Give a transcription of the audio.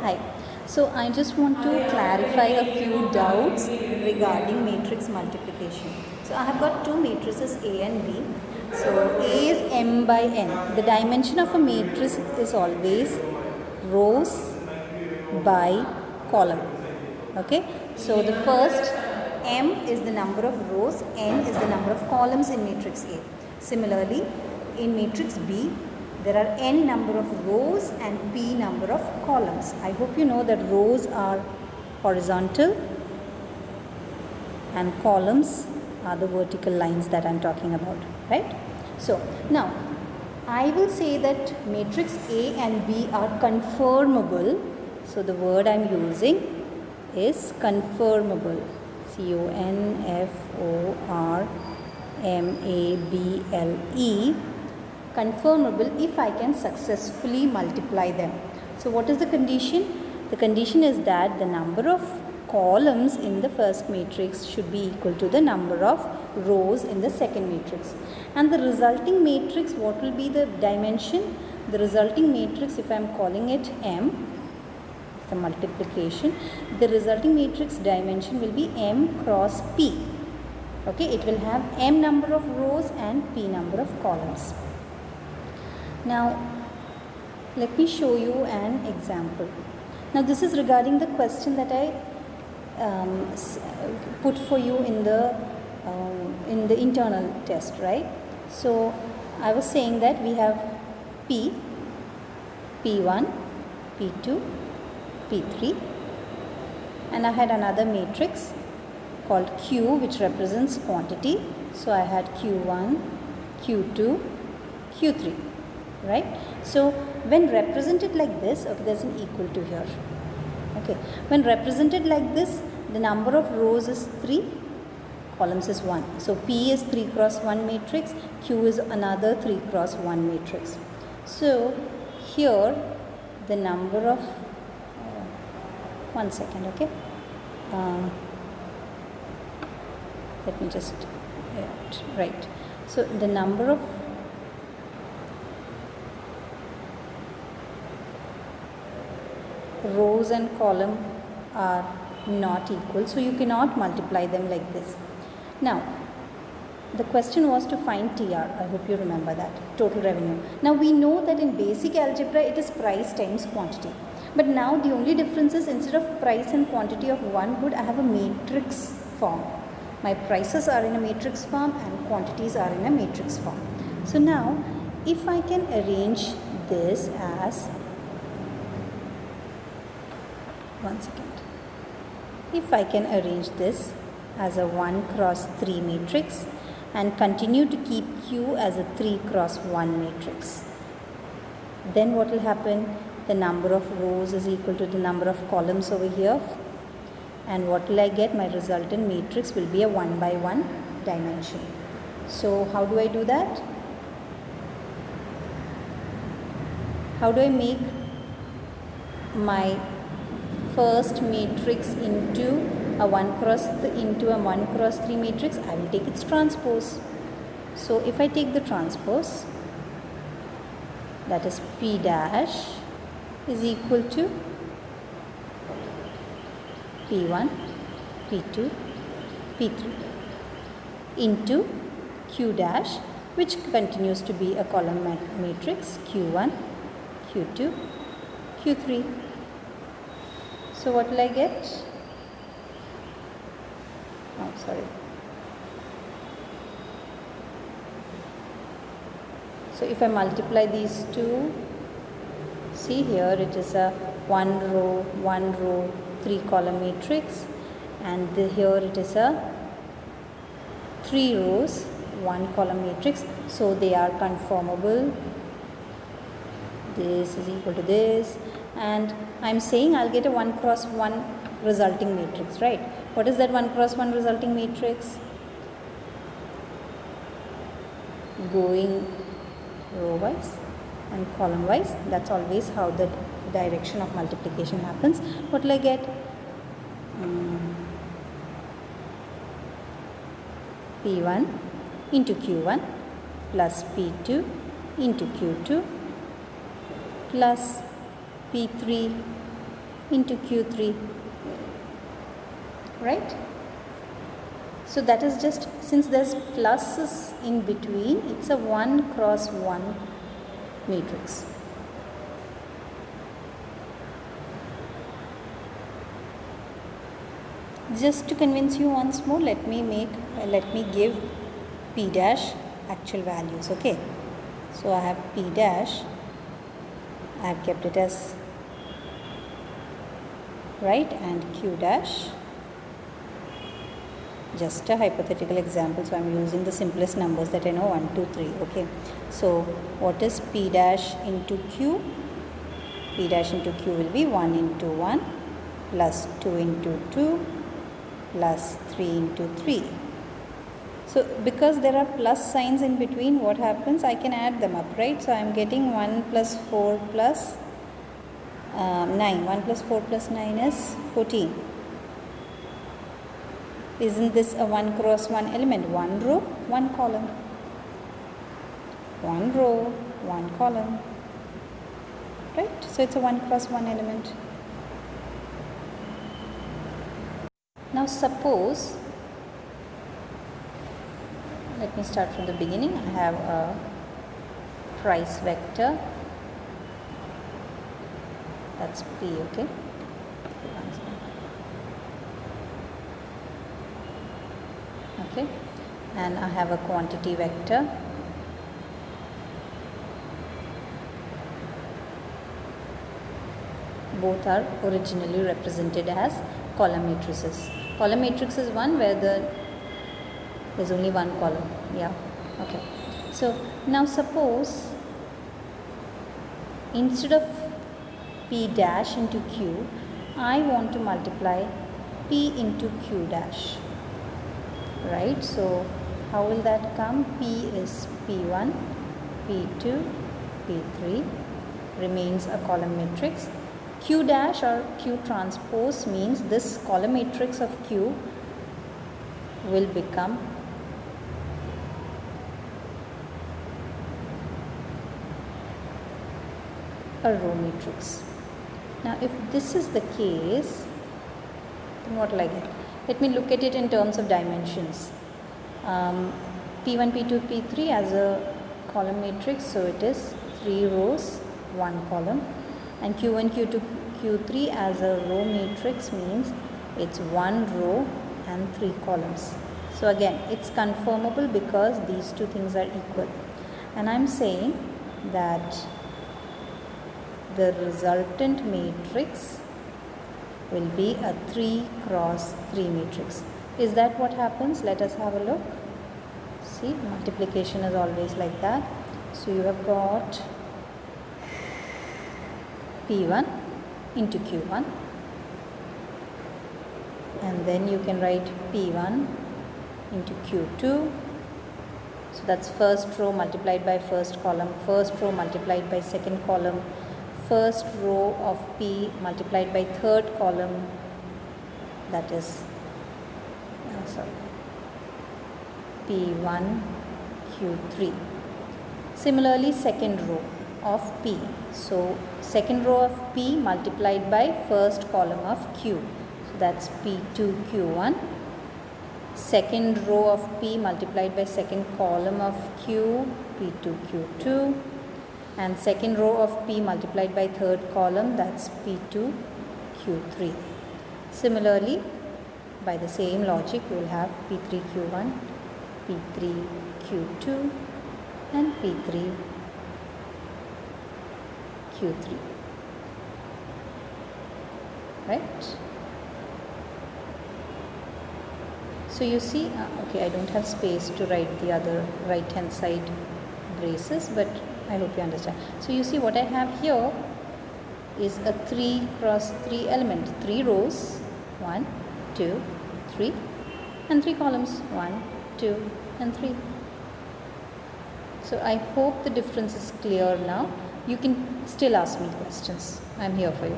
Hi. So I just want to clarify a few doubts regarding matrix multiplication. So I have got two matrices A and B. So A is m by n. The dimension of a matrix is always rows by column. Okay. So the first m is the number of rows, n is the number of columns in matrix A. Similarly, in matrix B, there are n number of rows and p number of columns. I hope you know that rows are horizontal and columns are the vertical lines that I am talking about, right? So now I will say that matrix A and B are conformable. So the word I am using is conformable. conformable. Conformable if I can successfully multiply them. So what is the condition? The condition is that the number of columns in the first matrix should be equal to the number of rows in the second matrix. And the resulting matrix, what will be the dimension? The resulting matrix, if I am calling it M, the multiplication, the resulting matrix dimension will be M cross P. Okay, it will have M number of rows and P number of columns. Now, let me show you an example. Now, this is regarding the question that I put for you in the internal test, right? So, I was saying that we have P, P1, P2, P3, and I had another matrix called Q, which represents quantity. So, I had Q1, Q2, Q3. Right? So, when represented like this, okay, there's an equal to here. Okay. When represented like this, the number of rows is 3, columns is 1. So, P is 3 cross 1 matrix, Q is another 3 cross 1 matrix. So, here the number of, one second, okay. Let me just, right. So, the number of rows and column are not equal, so you cannot multiply them like this. Now, the question was to find TR. I hope you remember that, total revenue. Now, we know that in basic algebra it is price times quantity, but now the only difference is instead of price and quantity of one good, I have a matrix form. My prices are in a matrix form and quantities are in a matrix form. So now, if I can arrange this as, one second. If I can arrange this as a 1 cross 3 matrix and continue to keep Q as a 3 cross 1 matrix, then what will happen? The number of rows is equal to the number of columns over here, and what will I get? My resultant matrix will be a 1 by 1 dimension. So how do I do that? How do I make my first matrix into a 1 cross 3 matrix? I will take its transpose. So if I take the transpose, that is P dash is equal to P1, P2, P3 into Q dash, which continues to be a column matrix, Q1, Q2, Q3. So what will I get? Oh, sorry. So if I multiply these two, see here it is a 1 row, 3 column matrix, and here it is a 3 rows, 1 column matrix. So they are conformable. This is equal to this. And I am saying I will get a 1 cross 1 resulting matrix, right? What is that 1 cross 1 resulting matrix? Going row wise and column wise. That's always how the direction of multiplication happens. What will I get? P1 into Q1 plus P2 into Q2 plus P3 into Q3, right? So that is just, since there's pluses in between, it's a 1 cross 1 matrix. Just to convince you once more, let me give P dash actual values. Okay, so I have P dash, I have kept it as right, and Q dash, just a hypothetical example, so I am using the simplest numbers that I know, 1 2 3. Okay, so what is P dash into Q? P dash into Q will be 1 into 1 plus 2 into 2 plus 3 into 3. So because there are plus signs in between, what happens? I can add them up, right? So I am getting 1 plus 4 plus 9. 1 plus 4 plus 9 is 14. Isn't this a 1 cross 1 element? 1 row, 1 column. 1 row, 1 column. Right? So it's a 1 cross 1 element. Now suppose, let me start from the beginning. I have a price vector, that's P, okay. Okay, and I have a quantity vector, both are originally represented as column matrices. Column matrix is one where there's only one column. Yeah, okay. So now suppose instead of P dash into Q, I want to multiply P into Q dash, right? So how will that come? P is P1, P2, P3, remains a column matrix. Q dash or Q transpose means this column matrix of Q will become a row matrix. Now if this is the case, then what will I get? Let me look at it in terms of dimensions. P1, P2, P3 as a column matrix, so it is 3 rows, 1 column. And Q1, Q2, Q3 as a row matrix means it's 1 row and 3 columns. So again, it's conformable because these two things are equal. And I'm saying that the resultant matrix will be a 3 cross 3 matrix. Is that what happens? Let us have a look. See, multiplication is always like that. So you have got P1 into Q1, and then you can write P1 into Q2. So that's first row multiplied by first column, first row multiplied by second column, first row of P multiplied by third column, that is P1 Q3. Similarly, second row of P. So second row of P multiplied by first column of Q. So that's P2 Q1. Second row of P multiplied by second column of Q, P2 Q2. And second row of P multiplied by third column, that's P2 Q3. Similarly, by the same logic, we will have P3 Q1, P3 Q2 and P3 Q3, right? So you see, okay, I don't have space to write the other right hand side braces, but I hope you understand. So you see what I have here is a 3 cross 3 element, 3 rows, 1, 2, 3 and 3 columns, 1, 2 and 3. So I hope the difference is clear now. You can still ask me questions. I am here for you.